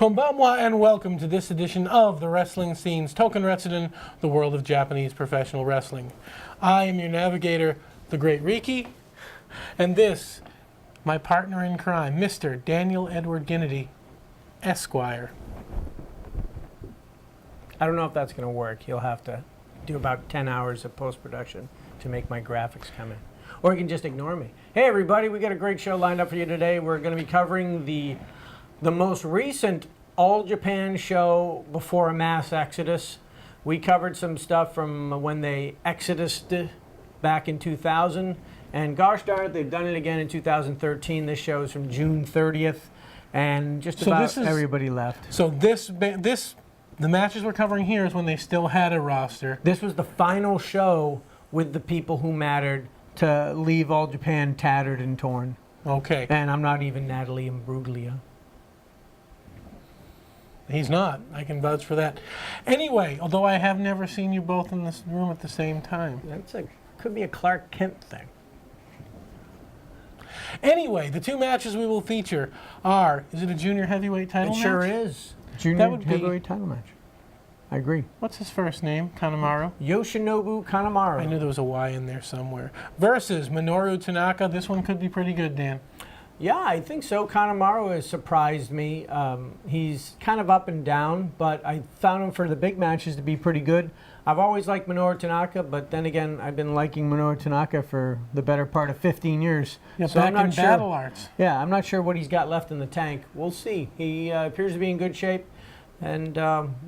Konbanwa and welcome to this edition of the Wrestling Scene's Toukon Retsuden, the world of Japanese professional wrestling. I am your navigator, the Great Riki, and this, my partner in crime, Mr. Daniel Edward Ginnity, Esquire. I don't know if that's going to work. You'll have to do about 10 hours of post-production to make my graphics come in. Or you can just ignore me. Hey everybody, we got a great show lined up for you today. We're going to be covering the most recent All Japan show before a mass exodus. We covered some stuff from when they exodused back in 2000. And gosh darn it, they've done it again in 2013. This show is from June 30th. And just about everybody left. So the matches we're covering here is when they still had a roster. This was the final show with the people who mattered to leave All Japan tattered and torn. Okay. And I'm not even Natalie Imbruglia. He's not. I can vouch for that. Anyway, although I have never seen you both in this room at the same time. Could be a Clark Kent thing. Anyway, the two matches we will feature are, is it a junior heavyweight title match? It sure is. Junior heavyweight title match. I agree. What's his first name? Kanemaru? Yoshinobu Kanemaru. I knew there was a Y in there somewhere. Versus Minoru Tanaka. This one could be pretty good, Dan. Yeah, I think so. Kanemaru has surprised me. He's kind of up and down, but I found him for the big matches to be pretty good. I've always liked Minoru Tanaka, but then again, I've been liking Minoru Tanaka for the better part of 15 years. Yeah, so back I'm not in sure. Battle Arts. Yeah, I'm not sure what he's got left in the tank. We'll see. He appears to be in good shape, and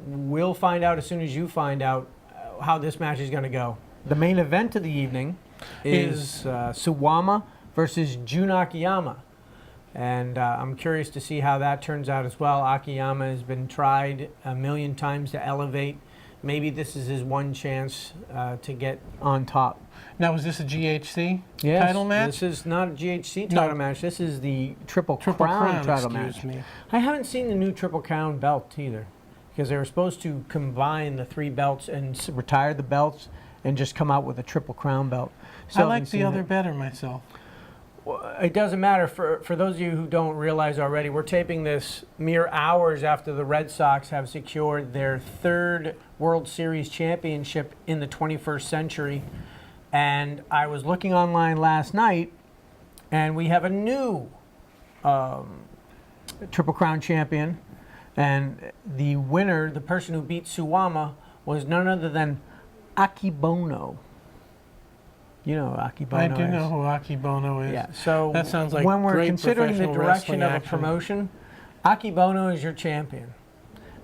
we'll find out as soon as you find out how this match is going to go. The main event of the evening is Suwama versus Jun Akiyama. And I'm curious to see how that turns out as well. Akiyama has been tried a million times to elevate. Maybe this is his one chance to get on top. Now, is this a GHC title match? This is not a GHC title match. This is the Triple Crown title match. I haven't seen the new Triple Crown belt either, because they were supposed to combine the three belts and retire the belts and just come out with a Triple Crown belt. So I like the other better myself. It doesn't matter. For those of you who don't realize already, we're taping this mere hours after the Red Sox have secured their third World Series championship in the 21st century. And I was looking online last night, and we have a new Triple Crown champion. And the winner, the person who beat Suwama, was none other than Akebono. You know who Akebono is. I do know who Akebono is. Yeah, so that sounds like when we're great considering the direction of a action. promotion, Akebono is your champion.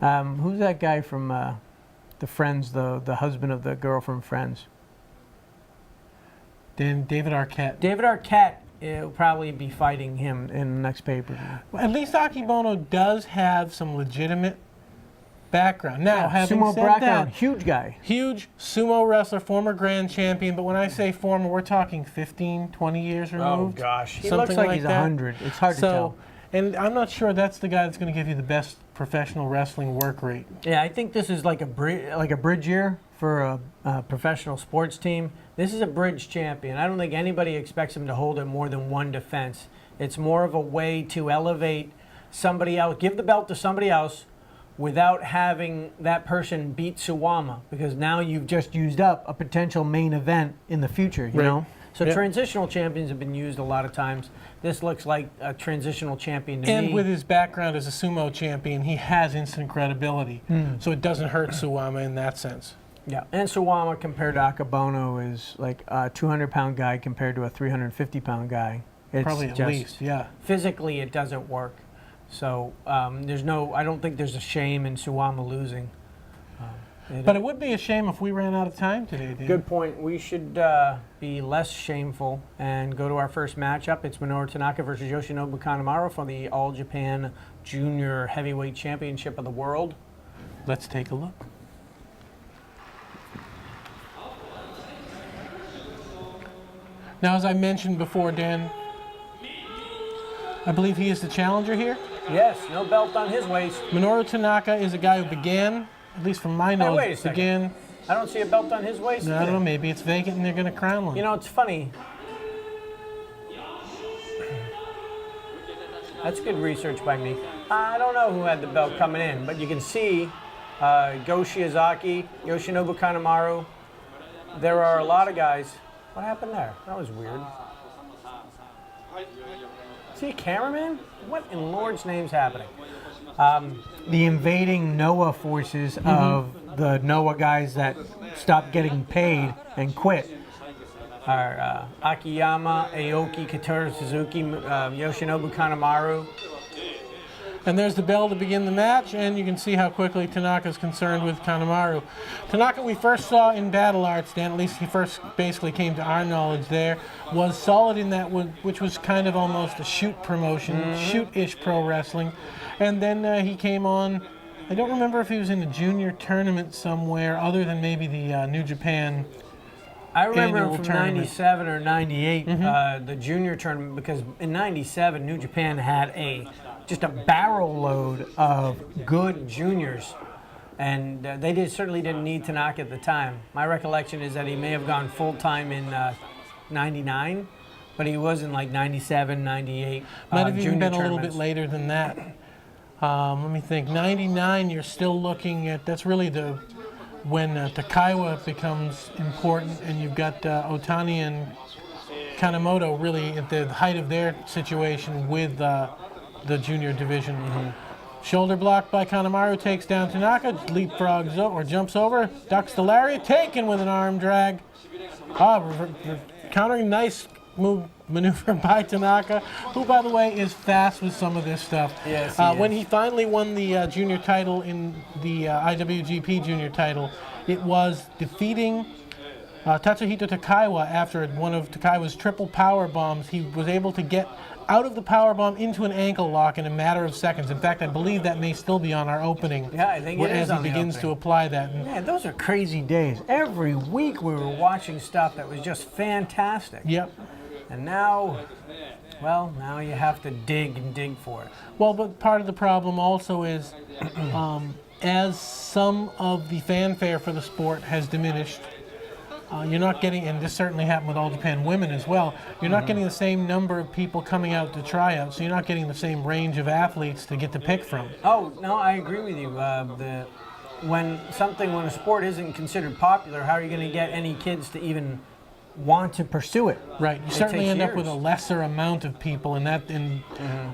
Who's that guy from the Friends, the husband of the girl from Friends? David Arquette. David Arquette will probably be fighting him in the next pay-per-view. Well, at least Akebono does have some legitimate background. Now, having sumo said background, that, huge guy. Huge sumo wrestler, former grand champion, but when I say former, we're talking 15, 20 years removed. Oh, gosh. He something looks like he's 100. It's hard to tell. And I'm not sure that's the guy that's going to give you the best professional wrestling work rate. Yeah, I think this is like a bridge year for a professional sports team. This is a bridge champion. I don't think anybody expects him to hold it more than one defense. It's more of a way to elevate somebody else, give the belt to somebody else, without having that person beat Suwama, because now you've just used up a potential main event in the future, you know? So transitional champions have been used a lot of times. This looks like a transitional champion to me. And with his background as a sumo champion, he has instant credibility. So it doesn't hurt Suwama in that sense. Yeah, and Suwama compared to Akebono is like a 200-pound guy compared to a 350-pound guy. It's probably at least, yeah. Physically, it doesn't work. So I don't think there's a shame in Suwama losing. But it would be a shame if we ran out of time today, Dan. Good point. We should be less shameful and go to our first matchup. It's Minoru Tanaka versus Yoshinobu Kanemaru for the All Japan Junior Heavyweight Championship of the World. Let's take a look. Now, as I mentioned before, Dan, I believe he is the challenger here. Yes, no belt on his waist. Minoru Tanaka is a guy who began, at least from my knowledge, began. I don't see a belt on his waist. No, I don't know. Maybe it's vacant and they're going to crown one. You know, it's funny. That's good research by me. I don't know who had the belt coming in, but you can see Go Shiozaki, Yoshinobu Kanemaru. There are a lot of guys. What happened there? That was weird. Is he a cameraman? What in Lord's name's happening? The invading Noah forces of the Noah guys that stopped getting paid and quit are Akiyama, Aoki, Katoru Suzuki, Yoshinobu Kanemaru. And there's the bell to begin the match, and you can see how quickly Tanaka's concerned with Kanemaru. Tanaka, we first saw in Battle Arts, Dan, at least he first basically came to our knowledge there, was solid in that, which was kind of almost a shoot promotion, shoot-ish pro wrestling. And then he came on, I don't remember if he was in a junior tournament somewhere, other than maybe the New Japan. I remember him annual from tournament. 97 or 98, the junior tournament, because in 97, New Japan had just a barrel load of good juniors, and they certainly didn't need Tanaka at the time. My recollection is that he may have gone full-time in 99, but he was in like 97, 98. Might have even been a little tournaments. bit later than that. Let me think. 99, you're still looking at, that's really when Takaiwa becomes important, and you've got Otani and Kanemoto really at the height of their situation with the junior division. Shoulder block by Kanemaru, takes down Tanaka, leapfrogs or jumps over, ducks the lariat, taken with an arm drag. Countering, nice maneuver by Tanaka, who, by the way, is fast with some of this stuff. Yes, when he finally won the junior title in the IWGP junior title, it was defeating Tatsuhito Takaiwa after one of Takaiwa's triple power bombs. He was able to get out of the power bomb into an ankle lock in a matter of seconds. In fact, I believe that may still be on our opening. Yeah, I think it is as he on the begins to opening. apply that. Man, those are crazy days. Every week we were watching stuff that was just fantastic. Yep. And now, well, now you have to dig and dig for it. Well, but part of the problem also is, as some of the fanfare for the sport has diminished, you're not getting, and this certainly happened with All Japan Women as well, you're not getting the same number of people coming out to try out, so you're not getting the same range of athletes to get to pick from. Oh, no, I agree with you. When a sport isn't considered popular, how are you going to get any kids to even want to pursue it? Right, you It certainly takes end up with a years. lesser amount of people, and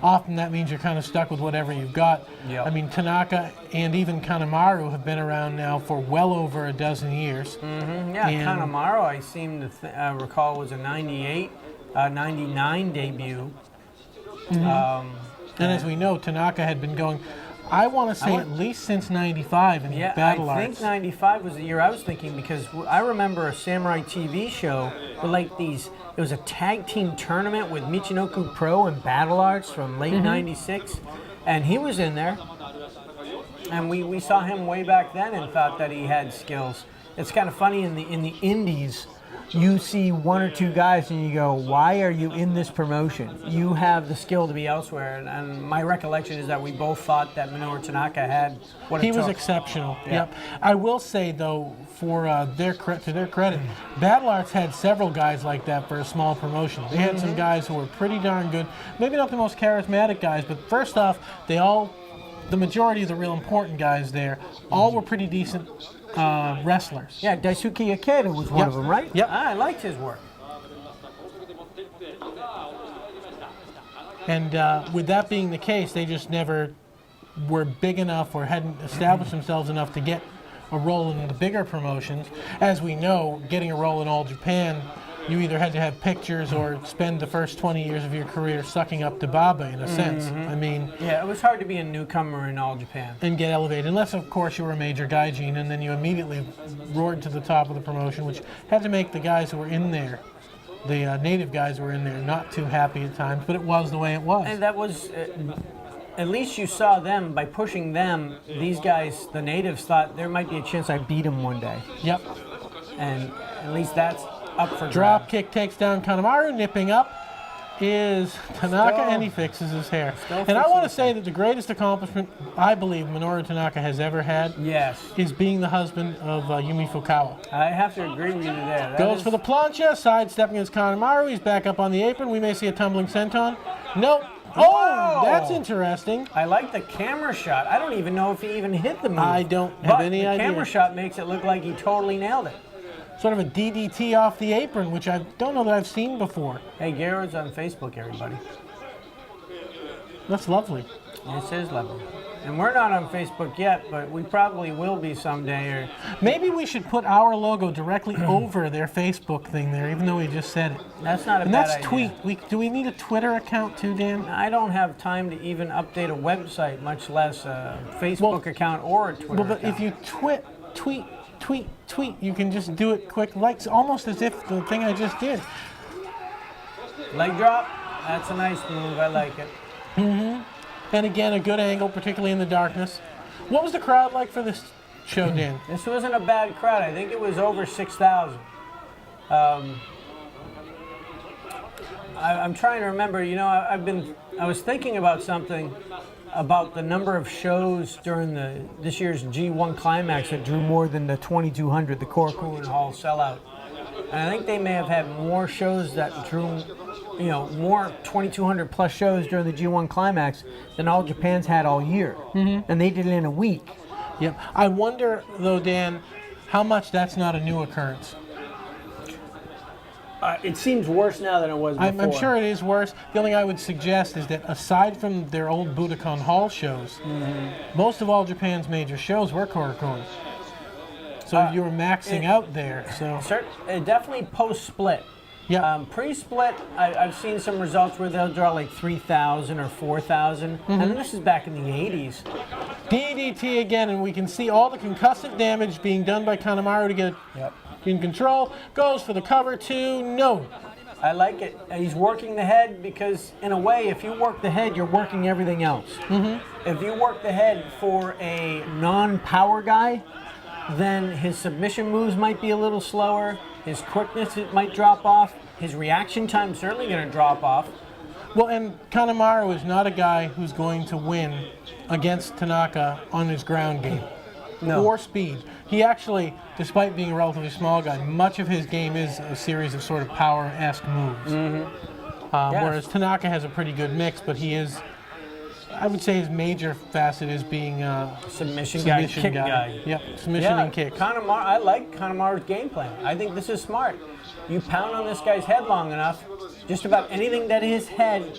often that means you're kind of stuck with whatever you've got. Yep. I mean, Tanaka and even Kanemaru have been around now for well over a dozen years. Yeah, And- Kanemaru, I seem to recall, was a 98, 99 debut. And as we know, Tanaka had been going, I want to say at least since 95 in Yeah, Battle I Arts. think 95 was the year I was thinking, because I remember a Samurai TV show with it was a tag team tournament with Michinoku Pro and Battle Arts from late 96, and he was in there. And we saw him way back then and thought that he had skills. It's kind of funny in the indies, you see one or two guys and you go, why are you in this promotion? You have the skill to be elsewhere. And my recollection is that we both thought that Minoru Tanaka had what it He was took. exceptional. Yeah. Yep. I will say though, for to their credit, Battle Arts had several guys like that for a small promotion. They had some guys who were pretty darn good. Maybe not the most charismatic guys, but first off, the majority of the real important guys there, all were pretty decent wrestlers. Yeah, Daisuke Ikeda was one Yep. of them, right? Yep. I liked his work. And with that being the case, they just never were big enough or hadn't established themselves enough to get a role in the bigger promotions. As we know, getting a role in All Japan, you either had to have pictures or spend the first 20 years of your career sucking up to Baba, in a sense. I mean, Yeah, it was hard to be a newcomer in All Japan. and get elevated, unless of course you were a major gaijin, and then you immediately roared to the top of the promotion, which had to make the guys who were in there, the native guys who were in there, not too happy at times, but it was the way it was. And that was, at least you saw them, by pushing them, these guys, the natives, thought there might be a chance I beat them one day. Yep. And at least that's up for Drop grabs. kick takes down Kanemaru. Nipping up is Tanaka, Still- and he fixes his hair. still And I fixing want to his say that the greatest accomplishment I believe Minoru Tanaka has ever had Yes, is being the husband of Yumi Fukawa. I have to agree with you there. That Goes is- for the plancha, sidestepping his Kanemaru. He's back up on the apron. We may see a tumbling senton. Nope. Oh, Whoa! that's interesting. I like the camera shot. I don't even know if he even hit the move. I don't have But any the idea. camera shot makes it look like he totally nailed it. Sort of a DDT off the apron, which I don't know that I've seen before. Hey, Garrett's on Facebook, everybody. That's lovely. This is lovely. And we're not on Facebook yet, but we probably will be someday. Or Maybe we should put our logo directly over their Facebook thing there, even though we just said it. that's not a And bad that's idea. tweet. Do we need a Twitter account too, Dan? I don't have time to even update a website, much less a Facebook account or a Twitter Well, but account. if you tweet, you can just do it quick, like almost as if the thing I just did. Leg drop, that's a nice move. I like it. And again, a good angle, particularly in the darkness. What was the crowd like for this show, Dan? This wasn't a bad crowd. I think it was over 6,000. I'm trying to remember. You know, I was thinking about something about the number of shows during this year's G1 Climax that drew more than the 2,200, the Korakuen Hall sellout. And I think they may have had more shows that drew, you know, more 2,200 plus shows during the G1 Climax than All Japan's had all year. And they did it in a week. Yep. I wonder, though, Dan, how much that's not a new occurrence. It seems worse now than it was before. I'm sure it is worse. The only thing I would suggest is that aside from their old Budokan Hall shows, most of All Japan's major shows were Korakuen. So you were maxing out there. So Definitely post-split. yeah. Pre-split, I've seen some results where they'll draw like 3,000 or 4,000. And then this is back in the 80s. DDT again, and we can see all the concussive damage being done by Kanemaru to get in control. Goes for the cover two. No. I like it. He's working the head because, in a way, if you work the head, you're working everything else. If you work the head for a non-power guy, then his submission moves might be a little slower. His quickness might drop off. His reaction time's certainly going to drop off. Well, and Kanemaru is not a guy who's going to win against Tanaka on his ground game. No. Or speed. He actually, despite being a relatively small guy, much of his game is a series of sort of power-esque moves. Whereas Tanaka has a pretty good mix, but he is, I would say his major facet is being a Submission guy, kick guy. Yep, submission and kick. I like Kanemaru's game plan. I think this is smart. You pound on this guy's head long enough, just about anything that his head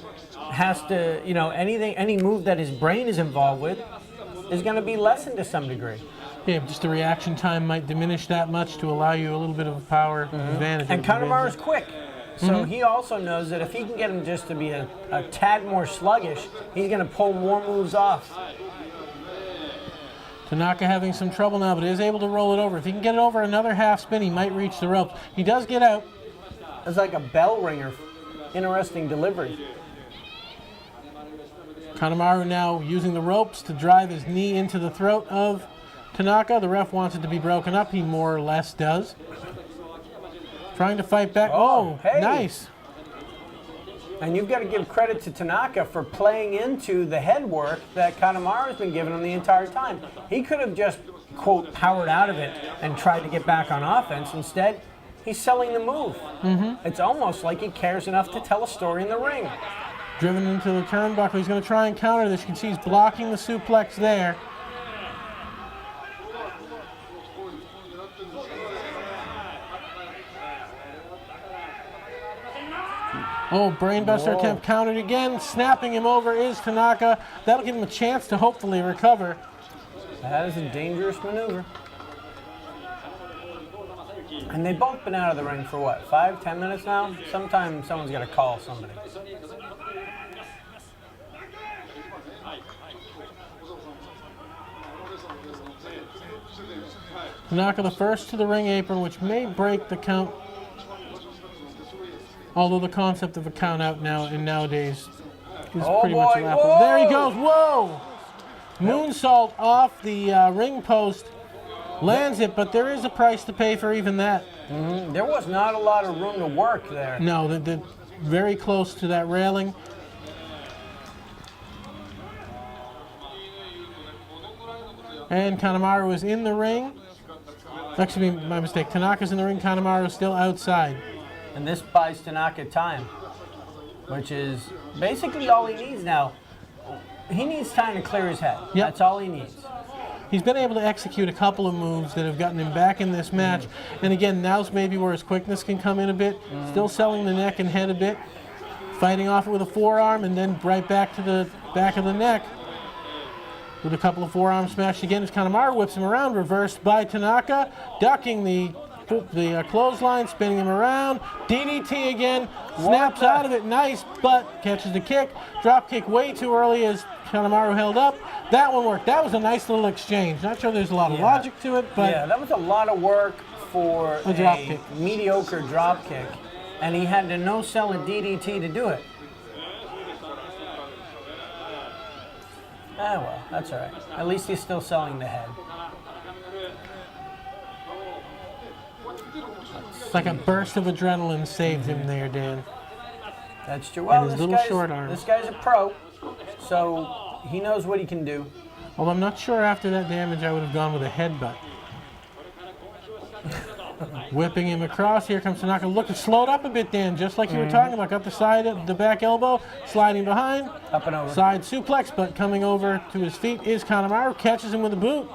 has to, you know, any move that his brain is involved with is going to be lessened to some degree. Yeah, just the reaction time might diminish that much to allow you a little bit of power advantage. And Kanemaru's quick. So he also knows that if he can get him just to be a tad more sluggish, he's going to pull more moves off. Tanaka having some trouble now, but is able to roll it over. If he can get it over another half spin, he might reach the ropes. He does get out. It's like a bell ringer. Interesting delivery. Kanemaru now using the ropes to drive his knee into the throat of Tanaka. The ref wants it to be broken up. He more or less does. Trying to fight back. Oh, hey. Nice. And you've got to give credit to Tanaka for playing into the head work that Kanemaru's been giving him the entire time. He could have just, quote, powered out of it and tried to get back on offense. Instead, he's selling the move. It's almost like he cares enough to tell a story in the ring. Driven into the turnbuckle. He's going to try and counter this. You can see he's blocking the suplex there. Oh, brainbuster attempt countered again. Snapping him over is Tanaka. That'll give him a chance to hopefully recover. That is a dangerous maneuver. And they've both been out of the ring for what, 5-10 minutes now? Sometime someone's got to call somebody. Tanaka the first to the ring apron, which may break the count. Although the concept of a count out now and nowadays is pretty much laughable. There he goes. Whoa! Moonsault off the ring post. Lands it, but there is a price to pay for even that. There was not a lot of room to work there. No, they're very close to that railing. And Kanemaru is in the ring. Actually, my mistake. Tanaka's in the ring. Kanemaru is still outside. And this buys Tanaka time. which is basically all he needs now. He needs time to clear his head. Yep. That's all he needs. He's been able to execute a couple of moves that have gotten him back in this match. And again, now's maybe where his quickness can come in a bit. Still selling the neck and head a bit. Fighting off it with a forearm and then right back to the back of the neck. With a couple of forearms smashed again as Kanemaru whips him around, reversed by Tanaka. Ducking the clothesline, spinning him around. DDT again, snaps out of it, nice, but catches the kick. Drop kick way too early as Kanemaru held up. That one worked. That was a nice little exchange. Not sure there's a lot of logic to it, but yeah, that was a lot of work for a drop kick. Mediocre drop kick, and he had to no-sell a DDT to do it. Ah, well, that's all right. At least he's still selling the head. It's like a burst of adrenaline saved him there, Dan. That's true. Well, his little short arm. This guy's a pro, so he knows what he can do. Well, I'm not sure after that damage I would have gone with a headbutt. Whipping him across. Here comes Tanaka. Look, it slowed up a bit, Dan, just like you were talking about. Got the side, the back elbow, sliding behind. Up and over. Side suplex, but coming over to his feet is Kanemaru. Catches him with a boot.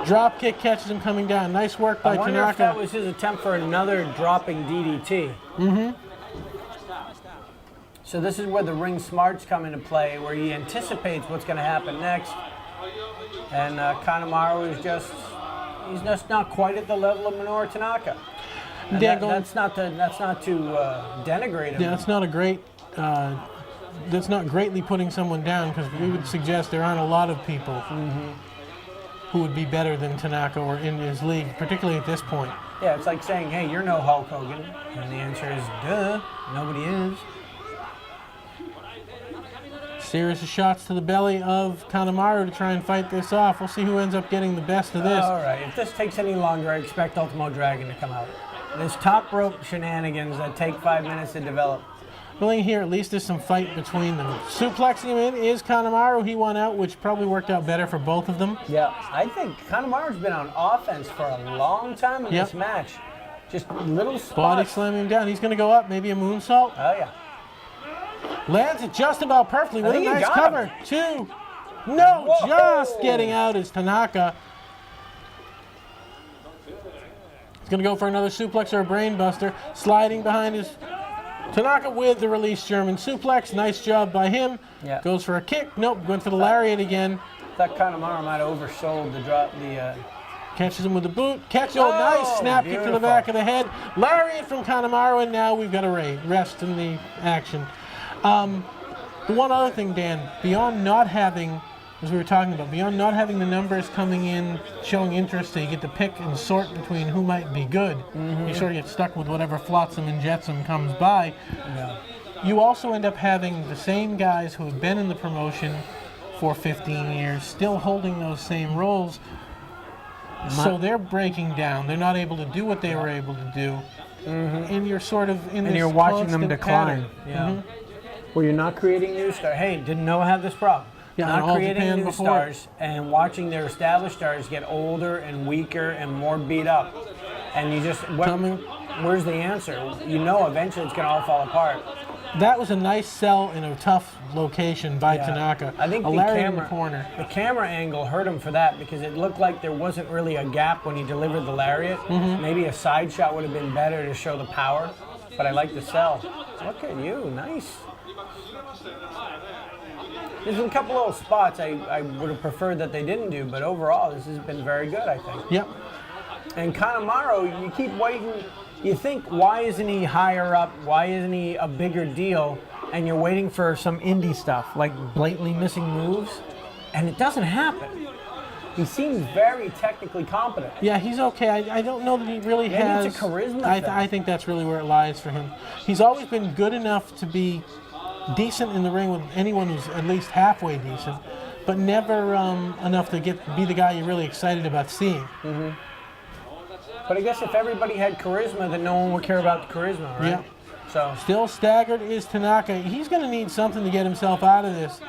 Drop kick catches him coming down. Nice work by I wonder Tanaka. if that was his attempt for another dropping DDT. So this is where the ring smarts come into play, where he anticipates what's going to happen next. And Kanemaru is he's just not quite at the level of Minoru Tanaka. And that's not to denigrate him. Yeah, that's not a great. That's not greatly putting someone down, because we would suggest there aren't a lot of people who would be better than Tanaka or in his league, particularly at this point. Yeah, it's like saying, hey, you're no Hulk Hogan. And the answer is, duh, nobody is. Series of shots to the belly of Kanemaru to try and fight this off. We'll see who ends up getting the best of this. All right, if this takes any longer, I expect Ultimo Dragon to come out. There's top rope shenanigans that take 5 minutes to develop. Well, here at least there's some fight between them. Suplexing him in is Kanemaru. He won out, which probably worked out better for both of them. Yeah, I think Kanemaru's been on offense for a long time in this match. Just little spots. Body slamming him down. He's going to go up, maybe a moonsault. Oh, yeah. Lands it just about perfectly with a nice cover. Two. No, Whoa. Just getting out is Tanaka. He's going to go for another suplex or a brain buster. Sliding behind his Tanaka with the release German suplex. Nice job by him. Yeah. Goes for a kick. Nope, went for the lariat again. Thought Kanemaru might have oversold the drop. Catches him with the boot. Nice snap kick to the back of the head. Lariat from Kanemaru, and now we've got a rest in the action. The one other thing, Dan, beyond not having, as we were talking about, beyond not having the numbers coming in showing interest, so you get to pick and sort between who might be good. You sort of get stuck with whatever flotsam and jetsam comes by. Yeah. You also end up having the same guys who have been in the promotion for 15 years, still holding those same roles. So they're breaking down. They're not able to do what they were able to do. And you're sort of in this And you're watching them decline. pattern. Yeah. Well, you're not creating new stars. Hey, didn't know I have this problem. Yeah, not All creating Japan new before. stars and watching their established stars get older and weaker and more beat up. And you just, where's the answer? You know eventually it's going to all fall apart. That was a nice sell in a tough location by Tanaka. I think a lariat in the corner. The camera angle hurt him for that because it looked like there wasn't really a gap when he delivered the lariat. Maybe a side shot would have been better to show the power, but I like the sell. Look at you, nice. There's a couple little spots I would have preferred that they didn't do, but overall this has been very good, I think. Yep. And Kanemaru, you keep waiting. You think, why isn't he higher up? Why isn't he a bigger deal? And you're waiting for some indie stuff, like blatantly missing moves, and it doesn't happen. He seems very technically competent. Yeah, he's okay. I don't know that he really has. Maybe it's a charisma thing. I think that's really where it lies for him. He's always been good enough to be decent in the ring with anyone who's at least halfway decent, but never enough to be the guy you're really excited about seeing. But I guess if everybody had charisma, then no one would care about the charisma, right? Yeah. So Still staggered is Tanaka. He's going to need something to get himself out of this.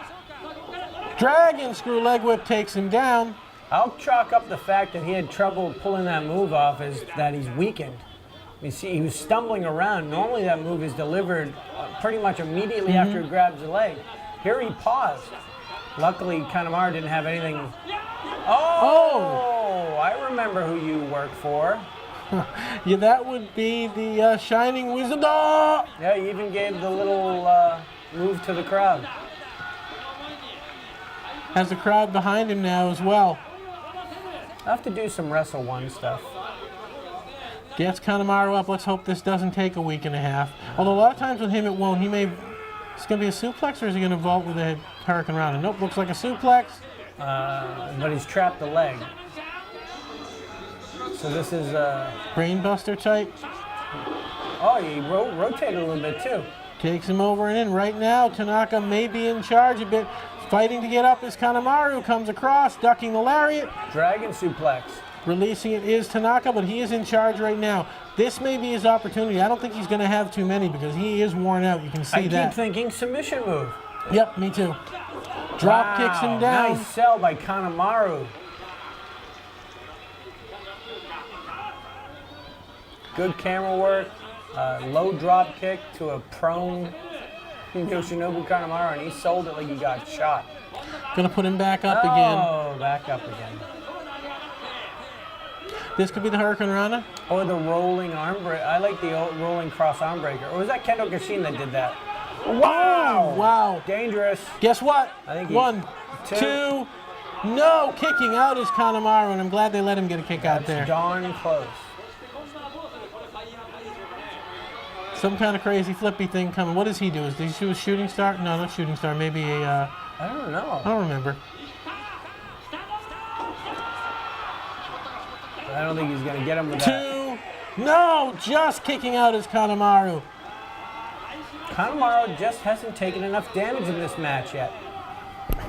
Dragon screw leg whip takes him down. I'll chalk up the fact that he had trouble pulling that move off as that he's weakened. You see, he was stumbling around. Normally that move is delivered pretty much immediately after he grabs the leg. Here he paused. Luckily, Kanemaru didn't have anything. Oh! I remember who you work for. Yeah, that would be the Shining Wizard. Yeah, he even gave the little move to the crowd. Has the crowd behind him now as well. I have to do some Wrestle One stuff. Gets Kanemaru up. Let's hope this doesn't take a week and a half. Although a lot of times with him it won't. He may. It's going to be a suplex or is he going to vault with a Hurricane Rana? Nope, looks like a suplex. But he's trapped the leg. So this is Brainbuster type. Oh, he rotated a little bit too. Takes him over and in. Right now, Tanaka may be in charge a bit. Fighting to get up is Kanemaru. Comes across, ducking the lariat. Dragon suplex. Releasing it is Tanaka, but he is in charge right now. This may be his opportunity. I don't think he's going to have too many because he is worn out. You can see that. I keep thinking submission move. Yep, me too. Drop kicks him down. Nice sell by Kanemaru. Good camera work. Low drop kick to a prone Yoshinobu Kanemaru, and he sold it like he got shot. Gonna put him back up again. Oh, back up again. This could be the Hurricane Rana. Or the rolling arm break. I like the old rolling cross arm breaker. Or was that Kendo Kashin that did that? Wow! Wow. Dangerous. Guess what? I think 1, 2. No! Kicking out is Kanemaru, and I'm glad they let him get a kick out there. Darn close. Some kind of crazy flippy thing coming. What does he do? Is he do a shooting star? No, not shooting star. Maybe a... I don't know. I don't remember. I don't think he's going to get him with that. 2. No! Just kicking out is Kanemaru. Kanemaru just hasn't taken enough damage in this match yet.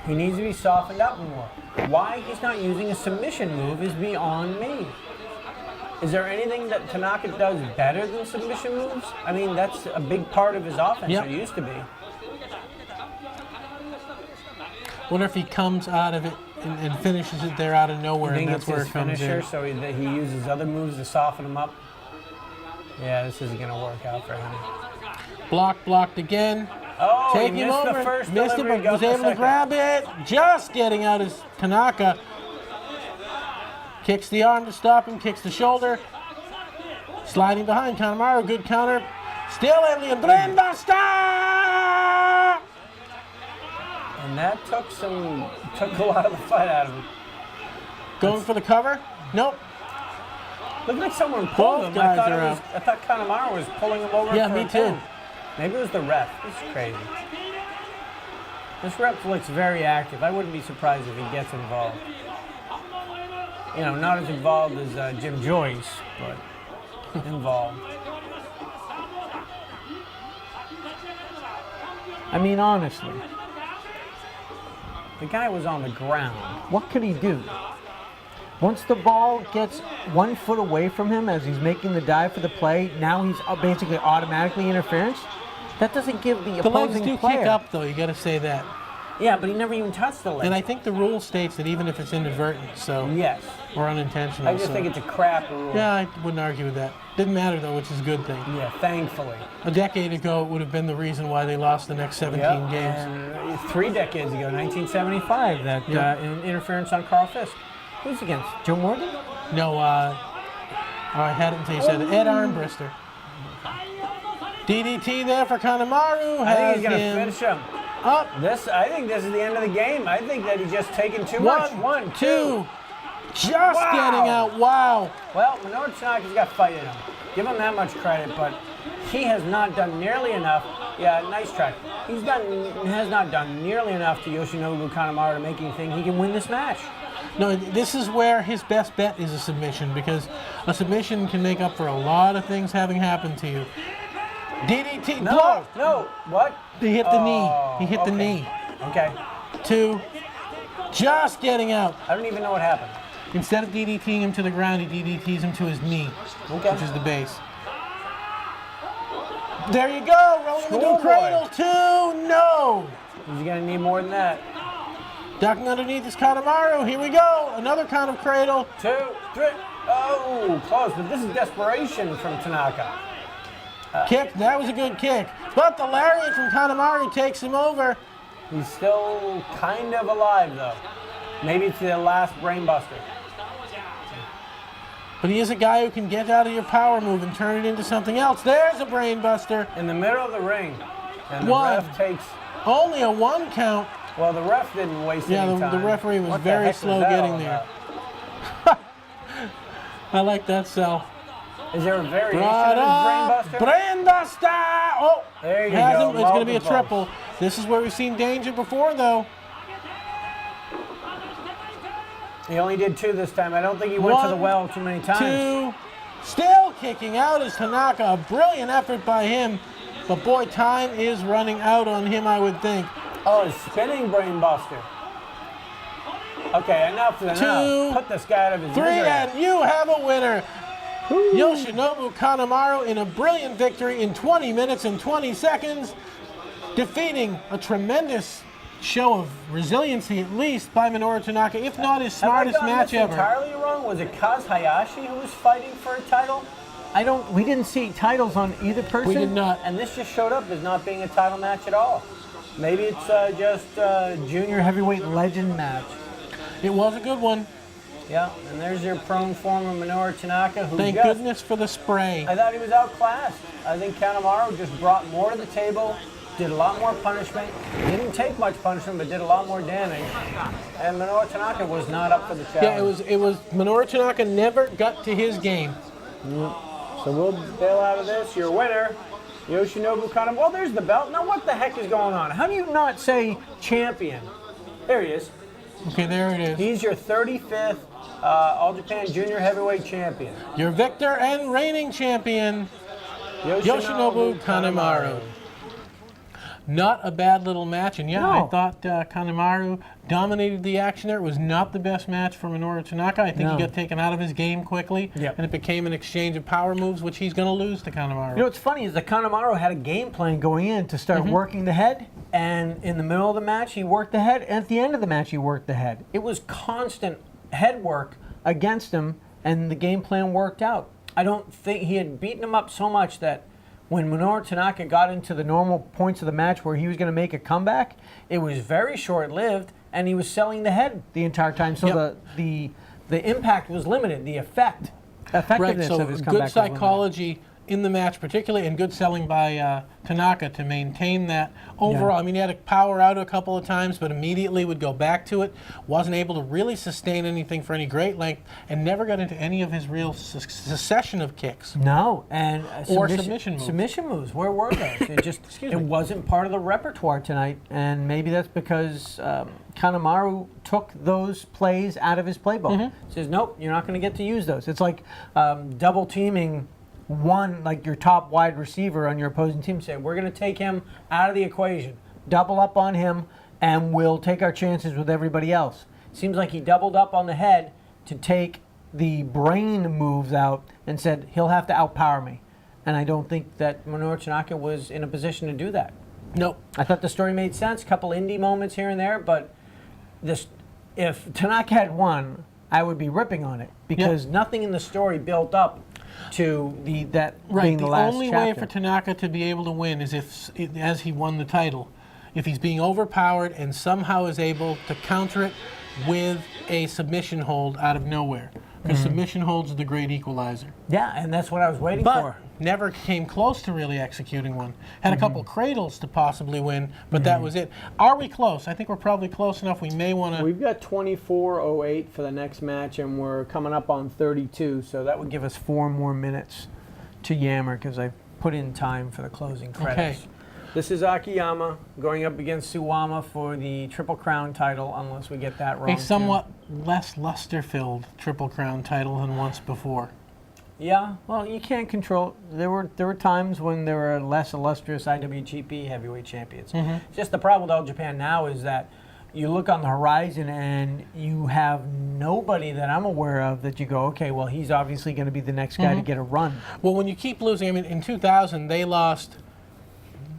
He needs to be softened up more. Why he's not using a submission move is beyond me. Is there anything that Tanaka does better than submission moves? I mean, that's a big part of his offense. Yep. It used to be. Wonder if he comes out of it and finishes it there out of nowhere, and that's where it comes in. So he uses other moves to soften him up. Yeah, this isn't going to work out for him. Blocked again. Oh, Take he him missed over. the first Missed it, delivery, but was able to grab it. Just getting out is Tanaka. Kicks the arm to stop him, kicks the shoulder. Sliding behind Kanemaru, good counter. Still alien, Brainbuster! And that took a lot of the fight out of him. Going for the cover? Nope. Looked like someone pulled him. I Guys thought Kanemaru was pulling him over. Yeah, for me a too. pin. Maybe it was the ref. This is crazy. This ref looks very active. I wouldn't be surprised if he gets involved. You know, not as involved as Jim Joyce, but involved. I mean, honestly, The guy was on the ground. what could he do? Once the ball gets 1 foot away from him as he's making the dive for the play, now he's basically automatically interference. That doesn't give the The legs opposing do player. kick up, though. You got to say that. Yeah, but he never even touched the leg. And I think the rule states that even if it's inadvertent, so Yes. or unintentional. I just so. think it's a crap rule. Yeah, I wouldn't argue with that. Didn't matter though, which is a good thing. Yeah, thankfully. A decade ago, it would have been the reason why they lost the next 17 Yep. games. And 3 decades ago, 1975, that Yep. interference on Carl Fisk. Who's against? Joe Morgan? No, I had it until you said it. Ed Armbrister. DDT there for Kanemaru. I think Has he's going to him finish him. up. I think this is the end of the game. I think that he's just taking too much. 1, 2. 2. Just Wow. getting out. Wow. Well, Minoru Tanaka's got fight in him. Give him that much credit, but he has not done nearly enough. Yeah, nice try. Has not done nearly enough to Yoshinobu Kanemaru to make him think he can win this match. No, this is where his best bet is a submission, because a submission can make up for a lot of things having happened to you. DDT. block. No, what? He hit the knee. Oh, He hit the knee. Okay. 2. Just getting out. I don't even know what happened. Instead of DDTing him to the ground, he DDTs him to his knee, Okay. which is the base. There you go. Rolling into a Schoolboy. cradle. 2. No. He's going to need more than that. Ducking underneath is Kanemaru. Here we go. Another kind of cradle. 2, 3. Oh, close, but this is desperation from Tanaka. Kick, that was a good kick. But the lariat from Kanemaru takes him over. He's still kind of alive, though. Maybe it's the last brainbuster. But he is a guy who can get out of your power move and turn it into something else. There's a brain buster. In the middle of the ring. And the One. ref takes... Only a 1 count. Well, the ref didn't waste any time. The referee was What the very heck slow that getting all there. about? I like that sell. Is there a variation Brought of up, this brainbuster? Brainbuster! Oh, There you has go. him. It's going to be a Multiple. triple. This is where we've seen danger before, though. He only did 2 this time. I don't think he went to the 1, well too many times. 2, still kicking out is Tanaka. A brilliant effort by him. But boy, time is running out on him, I would think. Oh, a spinning brainbuster. Okay, enough is enough. 2, Put this guy out of his 3, misery. and you have a winner. Yoshinobu Kanemaru in a brilliant victory in 20 minutes and 20 seconds, defeating a tremendous show of resiliency, at least, by Minoru Tanaka, if not his smartest Have I gotten match this ever. entirely wrong? Was it Kaz Hayashi who was fighting for a title? We didn't see titles on either person. We did not. And this just showed up as not being a title match at all. Maybe it's just Junior heavyweight legend match. It was a good one. Yeah, and there's your prone form of Minoru Tanaka, who Thank goodness for the spray. I thought he was outclassed. I think Kanemaru just brought more to the table, did a lot more punishment, didn't take much punishment, but did a lot more damage. And Minoru Tanaka was not up for the challenge. Yeah, it was Minoru Tanaka never got to his game. So we'll bail out of this. Your winner, Yoshinobu Kanemaru. Well, there's the belt. Now what the heck is going on? How do you not say champion? There he is. Okay, there it is. He's your 35th All Japan Junior Heavyweight Champion. Your victor and reigning champion, Yoshinobu Kanemaru. Not a bad little match, and yeah, No. I thought Kanemaru dominated the action there. It was not the best match for Minoru Tanaka. I think No. he got taken out of his game quickly, Yep. and it became an exchange of power moves, which he's going to lose to Kanemaru. You know what's funny is that Kanemaru had a game plan going in to start working the head, and in the middle of the match he worked the head, and at the end of the match he worked the head. It was constant head work against him, and the game plan worked out. I don't think he had beaten him up so much that when Minoru Tanaka got into the normal points of the match where he was going to make a comeback, it was very short-lived, and he was selling the head the entire time. So Yep. the impact was limited. The effectiveness so of his good comeback was limited. psychology in the match, particularly, and good selling by Tanaka to maintain that overall. Yeah. I mean, he had to power out a couple of times, but immediately would go back to it. Wasn't able to really sustain anything for any great length, and never got into any of his real succession of kicks. No, and Or submission moves. Submission moves. Where were those? It just it wasn't part of the repertoire tonight, and maybe that's because Kanemaru took those plays out of his playbook. Says, nope, you're not going to get to use those. It's like double teaming one, like your top wide receiver on your opposing team. Say, we're going to take him out of the equation, double up on him, and we'll take our chances with everybody else. Seems like he doubled up on the head to take the brain moves out and said he'll have to outpower me. And I don't think that Minoru Tanaka was in a position to do that. Nope. I thought the story made sense, a couple indie moments here and there, but if Tanaka had won, I would be ripping on it because nothing in the story built up to that being the last only chapter. way for Tanaka to be able to win is if, as he won the title, if he's being overpowered and somehow is able to counter it with a submission hold out of nowhere. Because submission holds are the great equalizer. Yeah, and that's what I was waiting But for. never came close to really executing one. Had a couple cradles to possibly win, but that was it. Are we close? I think we're probably close enough. We may want to... We've got 24:08 for the next match, and we're coming up on 32, so that would Give us 4 more minutes to yammer because I put in time for the closing credits. Okay. This is Akiyama going up against Suwama for the Triple Crown title, unless we get that wrong. A somewhat less luster-filled Triple Crown title than once before. Yeah. Well, you can't control. There were times when there were less illustrious IWGP heavyweight champions. Just the problem with All Japan now is that you look on the horizon and you have nobody that I'm aware of that you go, okay, well, he's obviously going to be the next guy to get a run. Well, when you keep losing, I mean, in 2000, they lost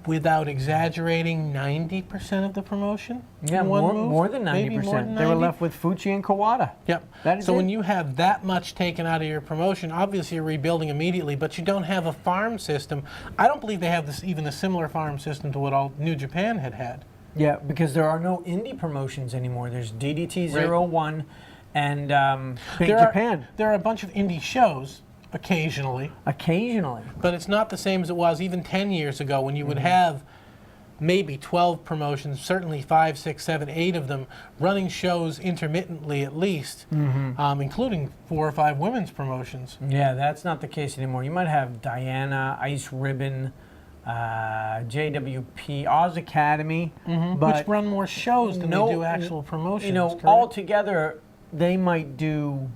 without exaggerating, 90% of the promotion. Yeah, in one more, move? more than 90%. Maybe more than They were 90? left with Fucci and Kawada. Yep. That is So it. when you have that much taken out of your promotion, obviously you're rebuilding immediately, but you don't have a farm system. I don't believe they have this, even a similar farm system to what all New Japan had. Yeah, because there are no indie promotions anymore. There's DDT Right. 01 and Big There Japan. There are a bunch of indie shows occasionally, Occasionally. but it's not the same as it was even 10 years ago when you would have maybe 12 promotions, certainly 5, 6, 7, 8 of them running shows intermittently at least, including 4 or 5 women's promotions. Yeah, that's not the case anymore. You might have Diana, Ice Ribbon, JWP, Oz Academy, but Which run more shows than no- they do actual promotions. you know, correct? altogether they might do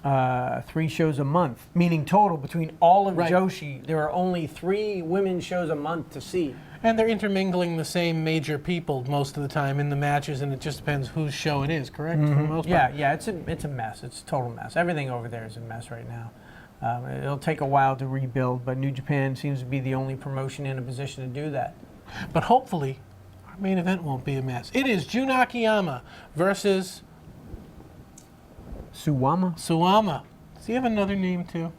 3 shows a month, meaning total between all of Right. Joshi, there are only 3 women's shows a month to see. And they're intermingling the same major people most of the time in the matches, and it just depends whose show it is, correct? For the most part. Yeah, it's a mess. It's a total mess. Everything over there is a mess right now. It'll take a while to rebuild, but New Japan seems to be the only promotion in a position to do that. But hopefully, our main event won't be a mess. It is Jun Akiyama versus Suwama? Suwama. Does he have another name too?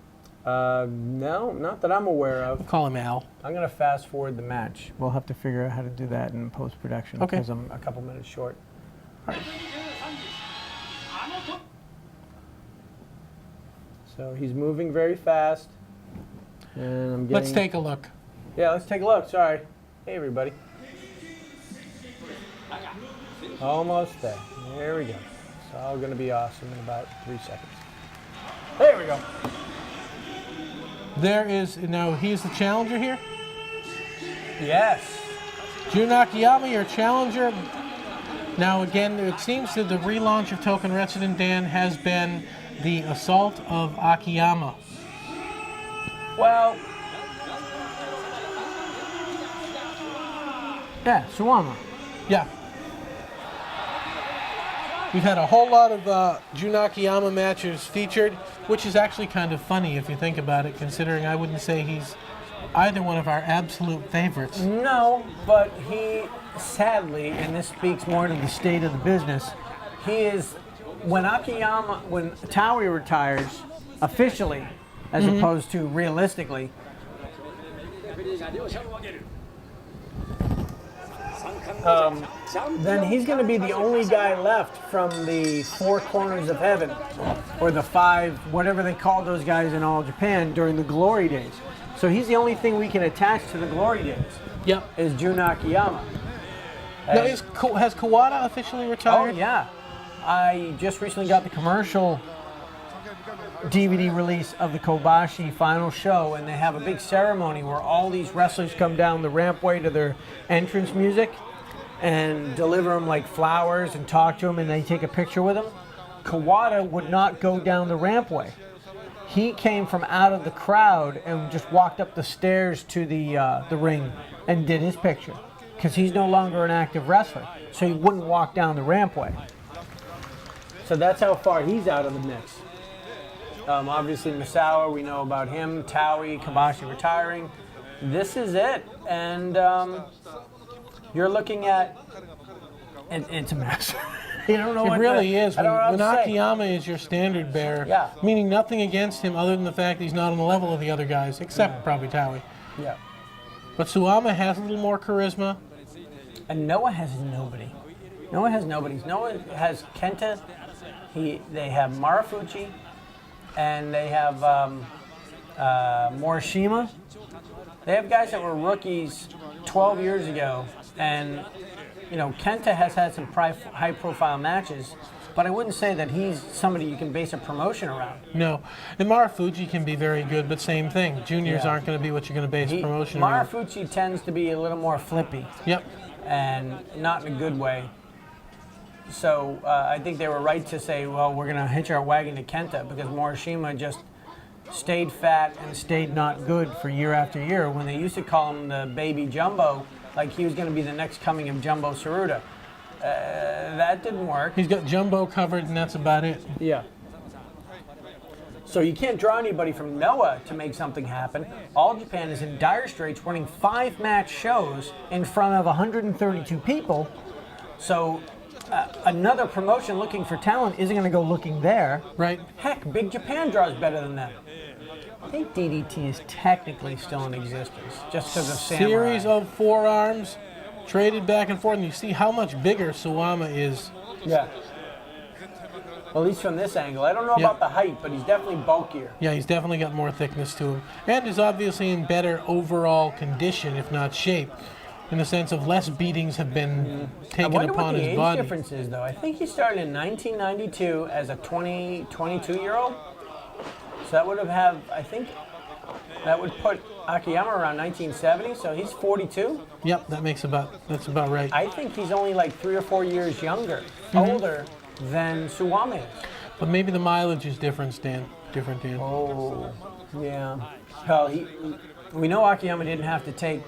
No, not that I'm aware of. We'll call him Al. I'm going to fast forward the match. We'll have to figure out how to do that in post-production Okay. because I'm A couple minutes short. So he's moving very fast. And I'm getting... Let's take a look. Yeah, let's take a look. Sorry. Hey, everybody. Almost there. There we go. It's all going to be awesome in about 3 seconds. There we go. There is, now he's the challenger here. Yes. Jun Akiyama, your challenger. Now again, it seems that the relaunch of Toukon Retsuden, Dan, has been the assault of Akiyama. Well, Yeah, Suwama. Yeah. We've had a whole lot of Jun Akiyama matches featured, which is actually kind of funny if you think about it, considering I wouldn't say he's either one of our absolute favorites. No, but he, sadly, and this speaks more to the state of the business, he is, when Taui retires, officially, as opposed to realistically, then he's going to be the only guy left from the 4 corners of heaven, or the 5, whatever they call those guys in all Japan during the glory days. So he's the only thing we can attach to the glory days, Yep. is Jun Akiyama. Now, has Kawada officially Oh, retired? yeah. I just recently got the commercial DVD release of the Kobashi final show, and they have a big ceremony where all these wrestlers come down the rampway to their entrance music and deliver them like flowers and talk to them, and they take a picture with them. Kawada would not go down the rampway. He came from out of the crowd and just walked up the stairs to the ring and did his picture because he's no longer an active wrestler, so he wouldn't walk down the rampway. So that's how far he's out of the mix. Obviously, Misawa, we know about him. Taui, Kobashi retiring. This is it. And you're looking at... it's a mess. You don't know It what really is. I don't know When what to say. Akiyama is your standard bearer, Yeah. meaning nothing against him other than the fact he's not on the level of the other guys, except probably Taui. Yeah. But Suwama has a little more charisma. And Noah has nobody. Noah has nobody. Noah has Kenta. They have Marufuji. And they have Morishima. They have guys that were rookies 12 years ago. And, you know, Kenta has had some high-profile matches, but I wouldn't say that he's somebody you can base a promotion around. No. And Marufuji can be very good, but same thing. Juniors Yeah. aren't going to be what you're going to base a promotion around. Marufuji tends to be a little more flippy, Yep. and not in a good way. So I think they were right to say, well, we're going to hitch our wagon to Kenta because Morishima just stayed fat and stayed not good for year after year when they used to call him the baby Jumbo, like he was going to be the next coming of Jumbo Tsuruta. That didn't work. He's got Jumbo covered, and that's about it. Yeah. So you can't draw anybody from Noah to make something happen. All Japan is in dire straits running 5-match shows in front of 132 people. So another promotion looking for talent isn't going to go looking there. Right. Heck, Big Japan draws better than them. I think DDT is technically still in existence, just because of Samurai. Series of forearms traded back and forth, and you see how much bigger Suwama is. Yeah. At least from this angle. I don't know about the height, but he's definitely bulkier. Yeah, he's definitely got more thickness to him, and is obviously in better overall condition, if not shape, in the sense of less beatings have been taken upon his body. I wonder what the age difference is, though. I think he started in 1992 as a 22-year-old. So that would I think that would put Akiyama around 1970, so he's 42. Yep, that's about right. I think he's only like 3 or 4 years older than Suwama is. But maybe the mileage is different, Dan. Oh, yeah. Well, we know Akiyama didn't have to take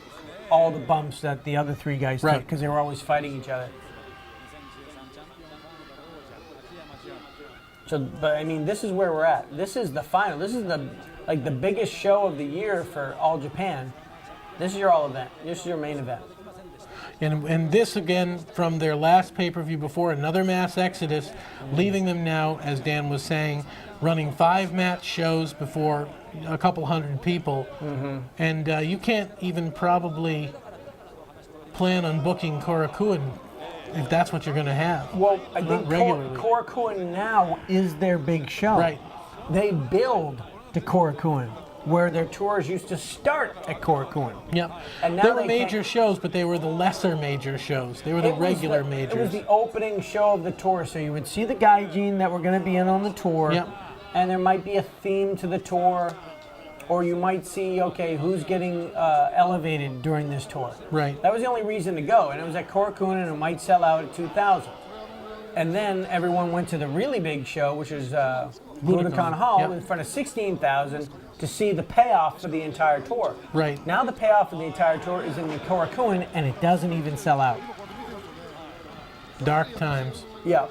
all the bumps that the other 3 guys took because they were always fighting each other. So, but I mean, this is where we're at. This is the final. This is the biggest show of the year for All Japan. This is your all event. This is your main event. And this, again, from their last pay-per-view before, another mass exodus, leaving them now, as Dan was saying, running 5-match shows before a couple hundred people. And you can't even probably plan on booking Korakuen if that's what you're going to have. Well, I think regularly. Korakuen now Is their big show. Right. they build To Korakuen, where their tours used to start at Korakuen. Yep. And now They were they major shows, but they were the lesser major shows. They were the regular majors. It was the opening show of the tour, so you would See the gaijin that were going to be in on the tour. Yep. and there might be a theme to the tour, or you might see, okay, who's getting elevated during this tour. Right. That was the only reason to go, and it was at Korakuen, and it might sell out at 2,000. And then everyone went to the really big show, which is Budokan Hall, Yep. in front of 16,000 to see the payoff for the entire tour. Right. Now the payoff for the entire tour is in the Korakuen, And it doesn't even sell out. Dark times. yeah.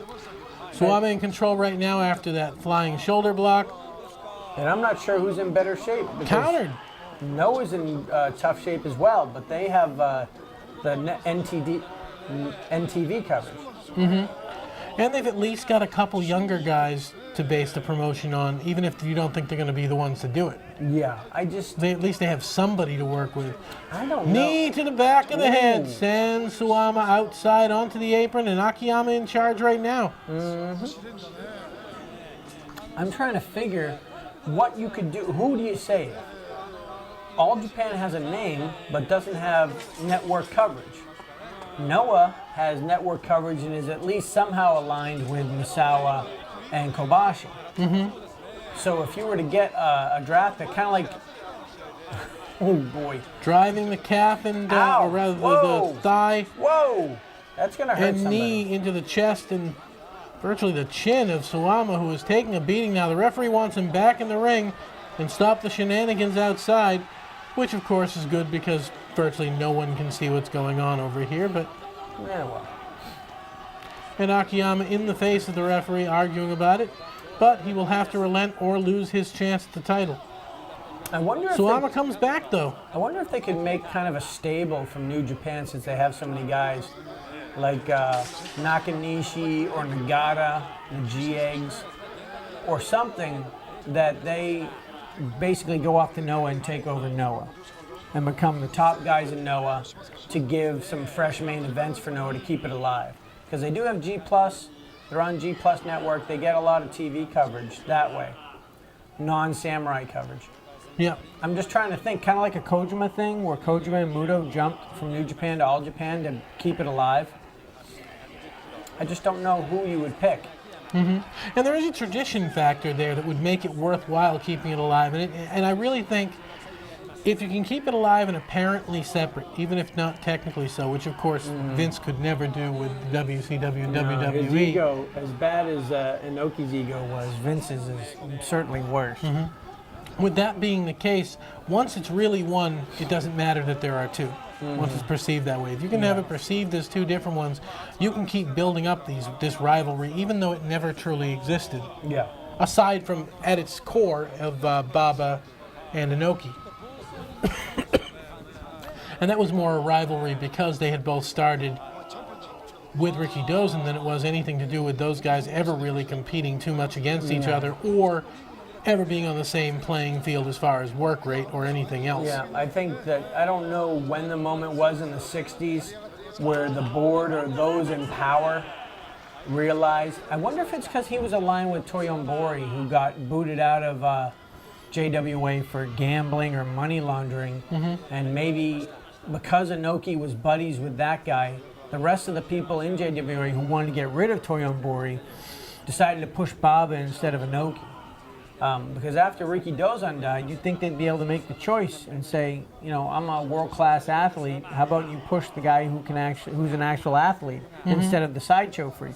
Suwama in control right now after that flying shoulder block. And I'm not sure who's in better shape. because Countered. Noah's in tough shape as well, but they have the NTV coverage. And they've at least got a couple younger guys to base the promotion on, even if you don't think they're going to be the ones to do it. Yeah, At least they have somebody to work with. I don't know. Knee to the back of the head. Ooh. Sends Suwama outside onto the apron, and Akiyama in charge right now. I'm trying to figure what you could do. Who do you save? All Japan has a name, but doesn't have network coverage. Noah has network coverage and is at least somehow aligned with Misawa and Kobashi. So if you were to get a draft that kind of like, oh boy, Driving the calf and, Ow. or rather Whoa. the thigh whoa, that's gonna hurt and somebody. knee into the chest and virtually the chin of Suwama, who is taking a beating now. The referee wants him back in the ring and stop the shenanigans outside, which of course is good because virtually no one can see what's going on over here. But Yeah, well, and Akiyama in the face of the referee arguing about it, but he will have to relent or lose his chance at the title. I wonder if Suwama comes back though. I wonder if they could make kind of a stable from New Japan since they have so many guys like Nakanishi or Nagata, the G-Eggs, or something that they Basically go off to Noah and take over Noah. and become the top guys in Noah to give some fresh main events for Noah to keep it alive. Because they do have G+, they're on G+ network, they get a lot of TV coverage that way, non-samurai coverage. Yep. I'm just trying to think, kind of like a Kojima thing, where Kojima and Muto jumped from New Japan to All Japan to keep it alive. I just don't know who you would pick. And there is a tradition factor there that would make it worthwhile keeping it alive. And I really think if you can keep it alive and apparently separate, even if not technically so, which of course Vince could never do with WCW and WWE. His ego, as bad as Inoki's ego was, Vince's is certainly worse. With that being the case, once it's really one, it doesn't matter that there are two. Once it's perceived that way. If you can have it perceived as two different ones, you can keep building up this rivalry, even though it never truly existed. Yeah. aside from at its core of Baba and Inoki. And that was more a rivalry because they had both started with Ricky Dozen than it was anything to do with those guys ever really competing too much against each other or ever being on the same playing field as far as work rate or anything else. Yeah, I think that, I don't know when the moment was in the 60s where the board or those in power realized. I wonder if it's because he was aligned with Toyon Bori, who got booted out of JWA for gambling or money laundering, and maybe because Inoki was buddies with that guy, the rest of the people in JWA who wanted to get rid of Toyon Bori decided to push Baba instead of Inoki. Because after Ricky Dozan died, you'd think they'd be able to make the choice and say, you know, I'm a world-class athlete. How about you push the guy who's an actual athlete instead of the sideshow freak?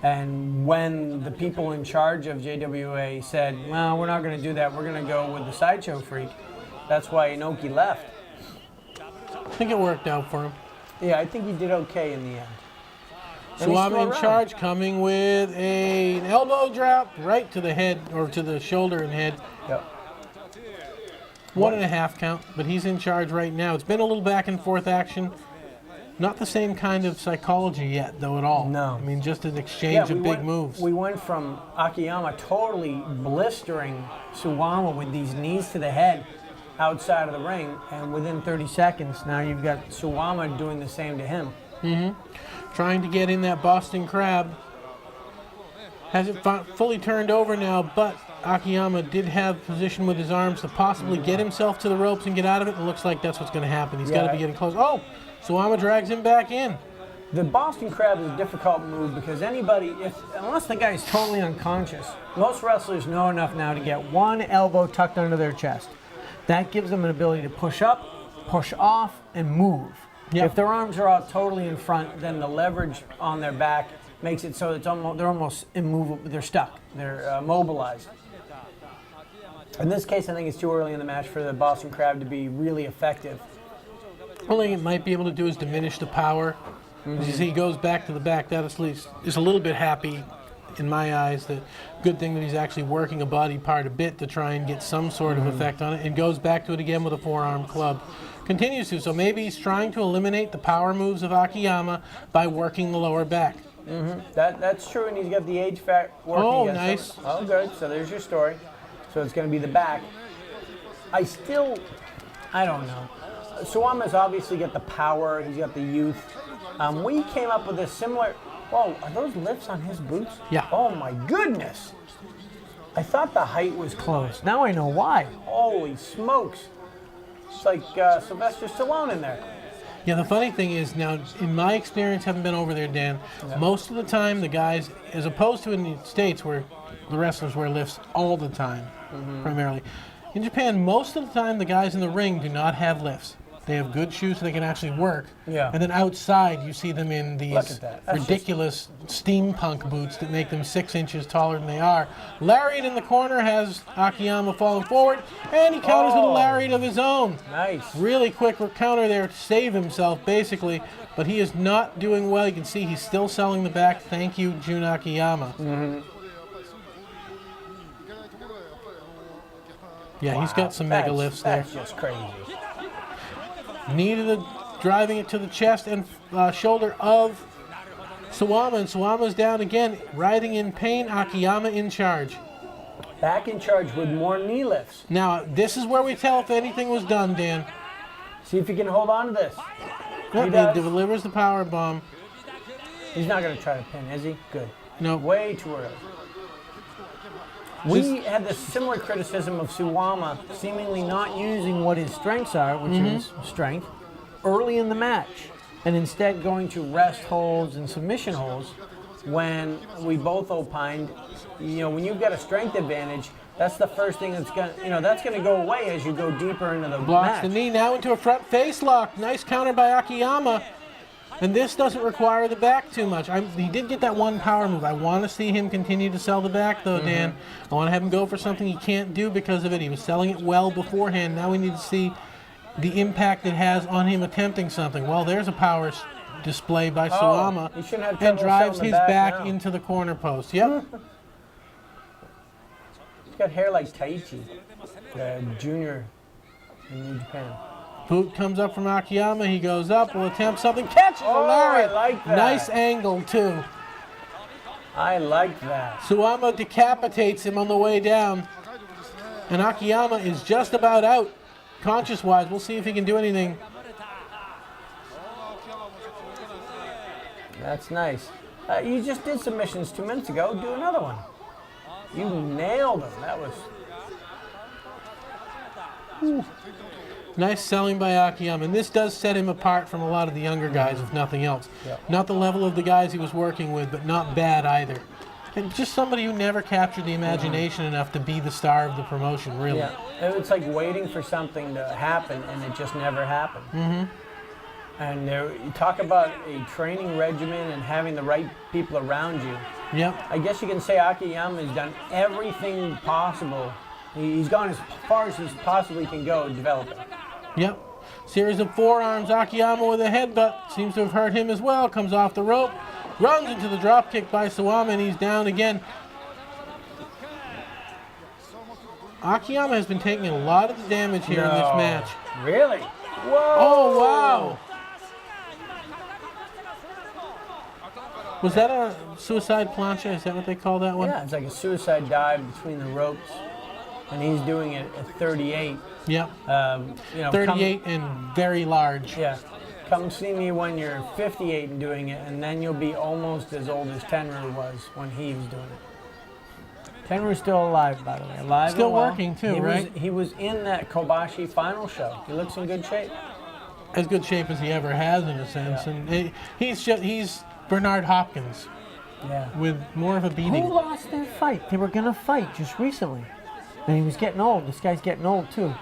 And when the people in charge of JWA said, well, we're not going to do that, we're going to go with the sideshow freak, that's why Inoki left. I think it worked out for him. Yeah, I think he did okay in the end. So I'm in charge, coming with an elbow drop right to the head, or to the shoulder and head. Yep. 1.5 count, but he's in charge right now. It's been a little back and forth action. Not the same kind of psychology yet, though, at all. No. I mean, just an exchange of big moves. We went from Akiyama totally blistering Suwama with these knees to the head outside of the ring, and within 30 seconds, now you've got Suwama doing the same to him. Trying to get in that Boston Crab. Hasn't fully turned over now, but Akiyama did have position with his arms to possibly get himself to the ropes and get out of it. It looks like that's what's going to happen. He's got to be getting close. Oh, Suwama drags him back in. The Boston Crab is a difficult move because unless the guy's totally unconscious, most wrestlers know enough now to get one elbow tucked under their chest. That gives them an ability to push up, push off, and move. Yep. If their arms are out totally in front, then the leverage on their back makes it so they're almost immovable. They're stuck. They're mobilized. In this case, I think it's too early in the match for the Boston Crab to be really effective. Only it might be able to do is diminish the power. As you see, he goes back to the back. That at least is a little bit happy in my eyes. The good thing that he's actually working a body part a bit to try and get some sort of effect on it, and goes back to it again with a forearm club. Continues to, so maybe he's trying to eliminate the power moves of Akiyama by working the lower back. That's true, and he's got the age fat working against him. Oh, good. So there's your story. So it's going to be the back. I don't know. Suwama's obviously got the power. He's got the youth. We came up with a similar... Whoa, are those lifts on his boots? Yeah. Oh, my goodness. I thought the height was close. Now I know why. Holy smokes. It's like Sylvester Stallone in there. Yeah, the funny thing is now, in my experience, having been over there, Dan, most of the time the guys, as opposed to in the States where the wrestlers wear lifts all the time, primarily. In Japan, most of the time the guys in the ring do not have lifts. They have good shoes so they can actually work. Yeah. And then outside, you see them in these Look at that. That's ridiculous steampunk boots that make them 6 inches taller than they are. Lariat in the corner has Akiyama falling forward, and he counters with a lariat of his own. Nice. Really quick counter there to save himself, basically. But he is not doing well. You can see he's still selling the back. Thank you, Jun Akiyama. Yeah, he's got some mega lifts there. That's just crazy. Knee to the, driving it to the chest and shoulder of Suwama, and Suwama's down again, writhing in pain. Akiyama in charge. Back in charge with more knee lifts. Now, this is where we tell if anything was done, Dan. See if he can hold on to this. Yep, he delivers the power bomb. He's not going to try to pin, is he? Good. No. Way too early. We had this similar criticism of Suwama seemingly not using what his strengths are, which is strength, early in the match, and instead going to rest holds and submission holds when we both opined, when you've got a strength advantage, that's the first thing that's going to, that's going to go away as you go deeper into the Blocks match. the knee now into a front face lock. Nice counter by Akiyama. And this doesn't require the back too much. He did get that one power move. I want to see him continue to sell the back, though, Dan. I want to have him go for something he can't do because of it. He was selling it well beforehand. Now we need to see the impact it has on him attempting something. Well, there's a power display by Suwama, he shouldn't have and trouble drives selling his the back now. into the corner post. Yep. He's got hair like Taichi, the junior in New Japan. Boot comes up from Akiyama. He goes up, will attempt something, catches a lariat. I like that. Nice angle, too. I like that. Suwama decapitates him on the way down. And Akiyama is just about out, conscious-wise. We'll see if he can do anything. That's nice. You just did submissions 2 minutes ago. Do another one. You nailed him. That was... Nice selling by Akiyama. And this does set him apart from a lot of the younger guys, if nothing else. Yep. Not the level of the guys he was working with, but not bad either. And just somebody who never captured the imagination enough to be the star of the promotion, really. Yeah. It's like waiting for something to happen, and it just never happened. Mm-hmm. And you talk about a training regimen and having the right people around you. Yep. I guess you can say Akiyama has done everything possible. He's gone as far as he possibly can go developing. Yep. Series of forearms. Akiyama with a headbutt. Seems to have hurt him as well. Comes off the rope. Runs into the drop kick by Suwama, and he's down again. Akiyama has been taking a lot of the damage here in this match. Really? Whoa! Oh, wow. Was that a suicide plancha? Is that what they call that one? Yeah, it's like a suicide dive between the ropes, and he's doing it at 38. Yep. 38 and very large. Yeah. Come see me when you're 58 and doing it, and then you'll be almost as old as Tenryu was when he was doing it. Tenryu's still alive, by the way. Alive Still and well. working, too, right? He was in that Kobashi final show. He looks in good shape. As good shape as he ever has, in a sense. Yeah. And he's Bernard Hopkins Yeah. with more of a beating. Who lost their fight? They were going to fight just recently. And he was getting old. This guy's getting old, too.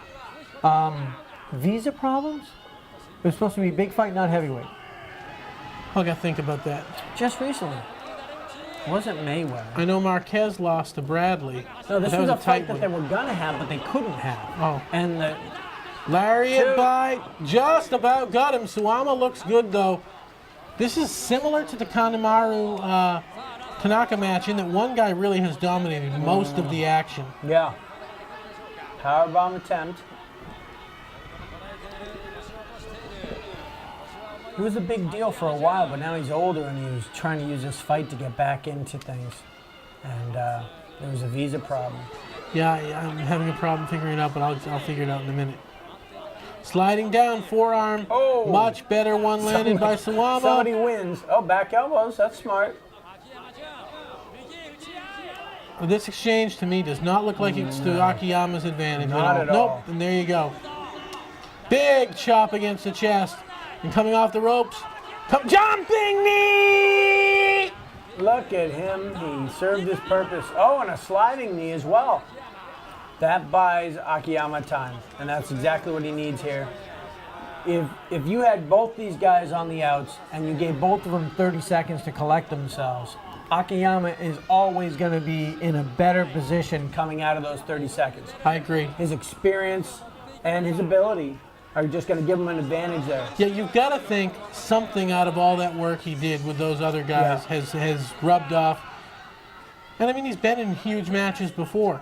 Visa problems? It was supposed to be a big fight, not heavyweight. I gotta think about that. Just recently. It wasn't Mayweather. I know Marquez lost to Bradley. No, this but was a tight fight that one. they were going to have, but they couldn't have. Oh. And the Lariat Two. by just about got him. Suwama looks good though. This is similar to the Kanemaru Tanaka match in that one guy really has dominated most of the action. Yeah. Powerbomb attempt. He was a big deal for a while, but now he's older and he was trying to use this fight to get back into things. And there was a visa problem. Yeah, I'm having a problem figuring it out, but I'll figure it out in a minute. Sliding down, forearm. Oh. Much better one landed by Suwama. Somebody wins. Oh, back elbows. That's smart. This exchange to me does not look like it's to Akiyama's advantage Not at all. Nope, and there you go. Big chop against the chest. And coming off the ropes, jumping knee! Look at him. He served his purpose. Oh, and a sliding knee as well. That buys Akiyama time, and that's exactly what he needs here. If you had both these guys on the outs and you gave both of them 30 seconds to collect themselves, Akiyama is always going to be in a better position coming out of those 30 seconds. I agree. His experience and his ability are just going to give him an advantage there. Yeah, you've got to think something out of all that work he did with those other guys has rubbed off. And I mean, he's been in huge matches before.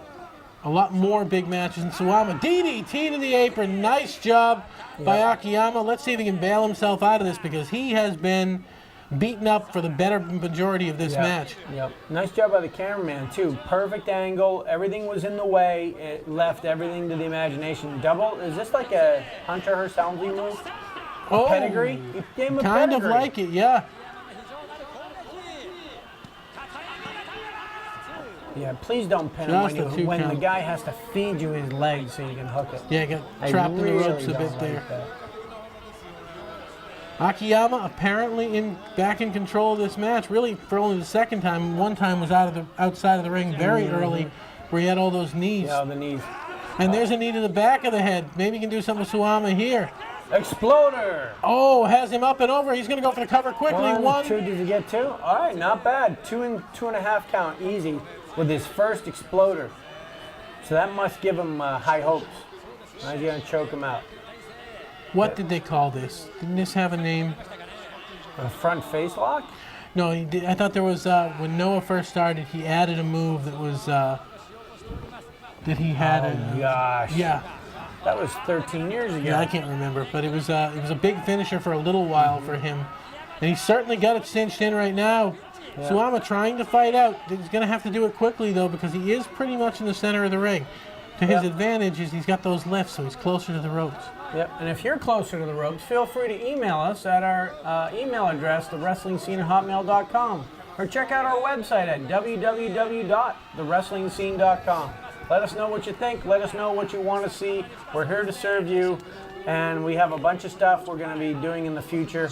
A lot more big matches than Suwama. DDT to the apron. Nice job by Akiyama. Let's see if he can bail himself out of this because he has been beaten up for the better majority of this match. Yep. Nice job by the cameraman, too. Perfect angle. Everything was in the way. It left everything to the imagination. Double, is this like a Hunter Hearst Helmsley move? Oh, Pedigree? He gave him a kind pedigree. of like it, yeah. Yeah, please don't pin Just him a two when the count. guy has to feed you his legs so you can hook it. Yeah, got I trapped in the really ropes a don't bit like there. that. Akiyama apparently back in control of this match, really for only the second time. One time was outside of the ring very early, where he had all those knees. Yeah, the knees. And there's a knee to the back of the head. Maybe he can do something to Suwama here. Exploder! Oh, has him up and over. He's going to go for the cover quickly. One. Two, did you get two? All right, not bad. 2.5 count, easy, with his first exploder. So that must give him high hopes. Now he's going to choke him out. What did they call this? Didn't this have a name? A front face lock? No, he did. I thought there was, when Noah first started, he added a move that was that he had. Oh, gosh. Yeah. That was 13 years ago. Yeah, I can't remember, but it was a big finisher for a little while for him. And he's certainly got it cinched in right now. Yeah. Suwama trying to fight out. He's going to have to do it quickly, though, because he is pretty much in the center of the ring. To his advantage is he's got those lifts, so he's closer to the ropes. Yep, and if you're closer to the ropes, feel free to email us at our email address, thewrestlingscene@hotmail.com, or check out our website at www.thewrestlingscene.com. Let us know what you think. Let us know what you want to see. We're here to serve you, and we have a bunch of stuff we're going to be doing in the future.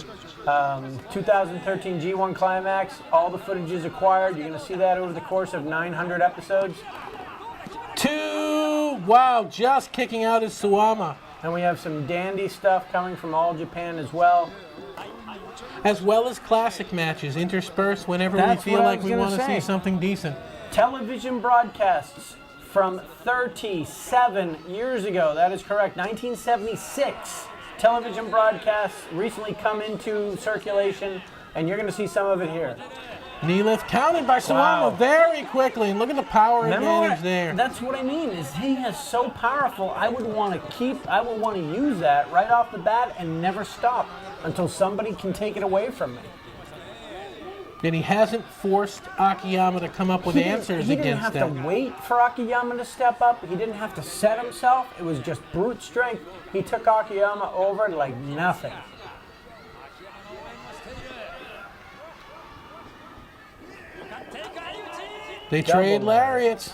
2013 G1 Climax, all the footage is acquired. You're going to see that over the course of 900 episodes. Wow, just kicking out is Suwama. And we have some dandy stuff coming from All Japan as well. As well as classic matches interspersed whenever That's we feel what I like was we gonna want to see say. something decent. Television broadcasts from 37 years ago. That is correct, 1976. Television broadcasts recently come into circulation, and you're going to see some of it here. Knee lift counted by Suwama Wow. very quickly, and look at the power Remember advantage what- there. That's what I mean, is he is so powerful, I would want to use that right off the bat and never stop until somebody can take it away from me. And he hasn't forced Akiyama to come up with answers He didn't against have that. to wait for Akiyama to step up. He didn't have to set himself. It was just brute strength. He took Akiyama over like nothing. They Double trade lariats.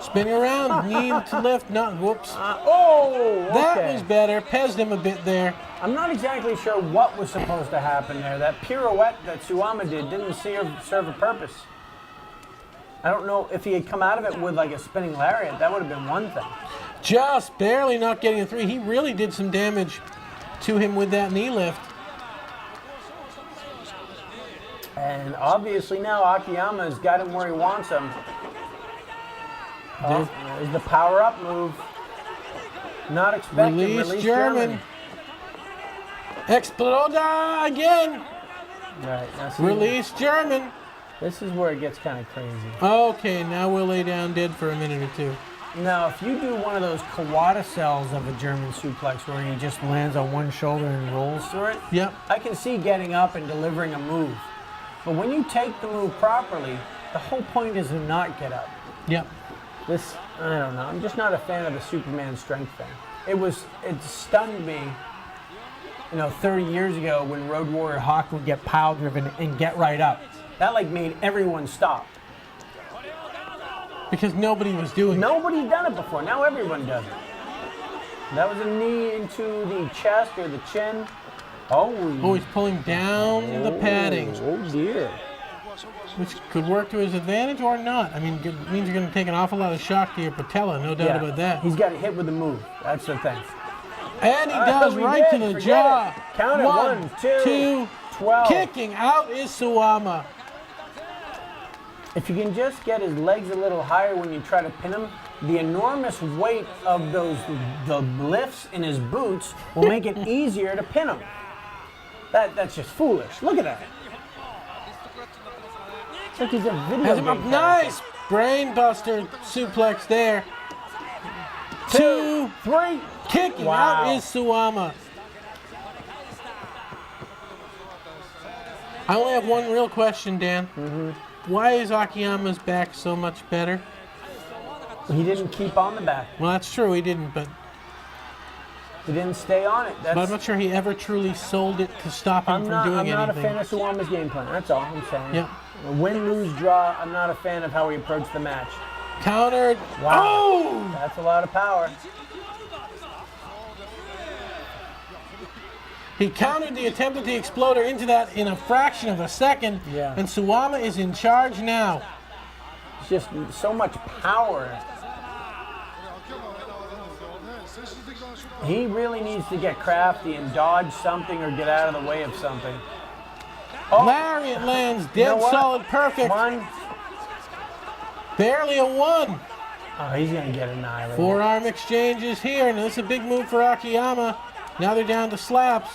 Spinning around, knee to lift, not, whoops. Okay. That was better, pezzed him a bit there. I'm not exactly sure what was supposed to happen there. That pirouette that Suwama did didn't serve a purpose. I don't know if he had come out of it with like a spinning lariat. That would have been one thing. Just barely not getting a three. He really did some damage to him with that knee lift. And obviously now Akiyama's got him where he wants him. Oh, there's the power-up move. Not expected. Release German. Exploda again. Right. Now see, Release German. This is where it gets kind of crazy. Okay, now we'll lay down dead for a minute or two. Now, if you do one of those Kawada cells of a German suplex where he just lands on one shoulder and rolls through it, Yep. I can see getting up and delivering a move. But when you take the move properly, the whole point is to not get up. Yep. This, I don't know. I'm just not a fan of the Superman strength thing. It stunned me, 30 years ago when Road Warrior Hawk would get pile driven and get right up. That like made everyone stop. Because nobody was doing it. Nobody's done it before. Now everyone does it. That was a knee into the chest or the chin. Oh, he's pulling down the padding, Oh dear. which could work to his advantage or not. I mean, it means you're going to take an awful lot of shock to your patella, no doubt about that. He's got hit with the move. That's the thing. And he does we right to did. the Forget jaw. it. Count it. 1, 2, 12. Kicking out is Suwama. If you can just get his legs a little higher when you try to pin him, the enormous weight of the lifts in his boots will make it easier to pin him. That's just foolish. Look at that. It's like he's a video Has him game up. character. Nice brain buster suplex there. 2, 3. kicking Wow. out is Suwama. I only have one real question, Dan. Why is Akiyama's back so much better? He didn't keep on the back. Well, that's true, he didn't, but He didn't stay on it. I'm not sure he ever truly sold it to stop him I'm from not doing a anything. fan of Suwama's game plan. That's all I'm saying. Yeah. Win, lose, draw. I'm not a fan of how he approached the match. Countered. Wow. Oh! That's a lot of power. He countered the attempt at the exploder into that in a fraction of a second. Yeah. And Suwama is in charge now. It's just so much power. He really needs to get crafty and dodge something or get out of the way of something. Oh, Lariat lands you know dead what? solid perfect. 1. Barely a 1. Oh, he's going to get annihilated. Forearm exchanges here, and this is a big move for Akiyama. Now they're down to slaps.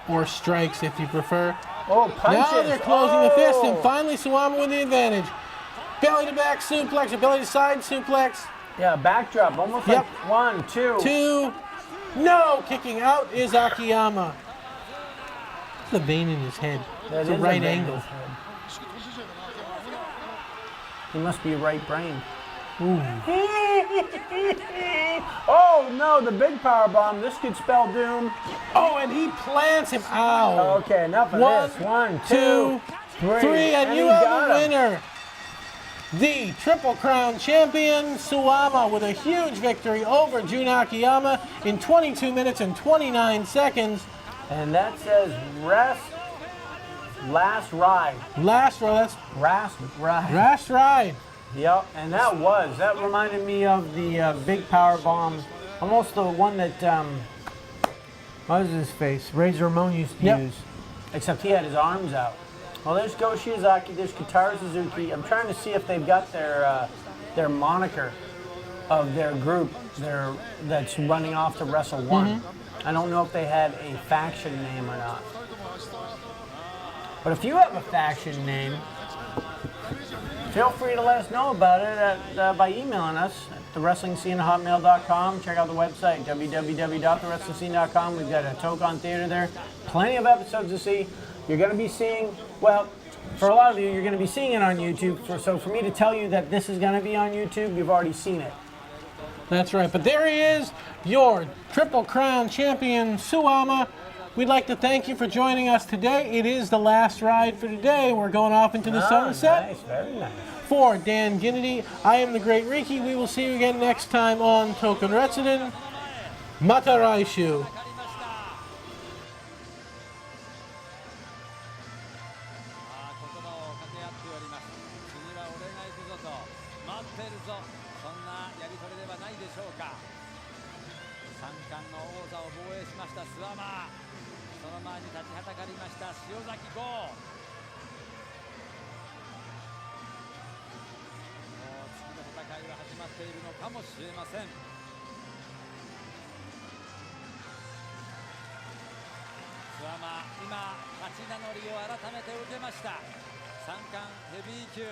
Or strikes, if you prefer. Oh, punches. Now they're closing the fist, and Oh. finally Suwama with the advantage. Belly to back suplex, or belly to side suplex. Yeah, backdrop, almost Yep. like 1, 2. 2. No, kicking out is Akiyama. The vein in his head. That It's a is right vein in angle. his head. He must be right brain. Oh no, the big power bomb. This could spell doom. Oh, and he plants him. Ow. Okay, enough of One, this. 1, 2, 2, 3, and he you have got a him. winner. The Triple Crown champion, Suwama, with a huge victory over Jun Akiyama in 22 minutes and 29 seconds. And that says last ride. Last ride. Yep, and that reminded me of the big power bomb, almost the one that What was his face? Razor Ramon used to Yep. use. except he had his arms out. Well, there's Go Shiozaki, there's Kotaro Suzuki. I'm trying to see if they've got their moniker of their group that's running off to Wrestle 1. I don't know if they had a faction name or not. But if you have a faction name, feel free to let us know about it by emailing us at thewrestlingscene@hotmail.com. Check out the website, www.thewrestlingscene.com. We've got a Toukon Theater there. Plenty of episodes to see. You're going to be seeing, well, for a lot of you, you're going to be seeing it on YouTube. So for me to tell you that this is going to be on YouTube, you've already seen it. That's right. But there he is, your Triple Crown champion, Suwama. We'd like to thank you for joining us today. It is the last ride for today. We're going off into the sunset. Nice, very nice. For Dan Ginnity, I am the Great Riki. We will see you again next time on Toukon Retsuden. Mata Raishu. 三冠の王座を防衛しました諏訪間、その前に立ちはだかりました塩崎豪。もう次の戦いは始まっているのかもしれません。諏訪間、今勝ち名乗りを改めて受けました。三冠ヘビー級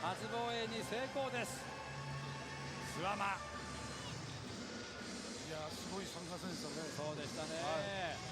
初防衛に成功です。諏訪間、いや、すごい参加戦でしたね。そうでしたね。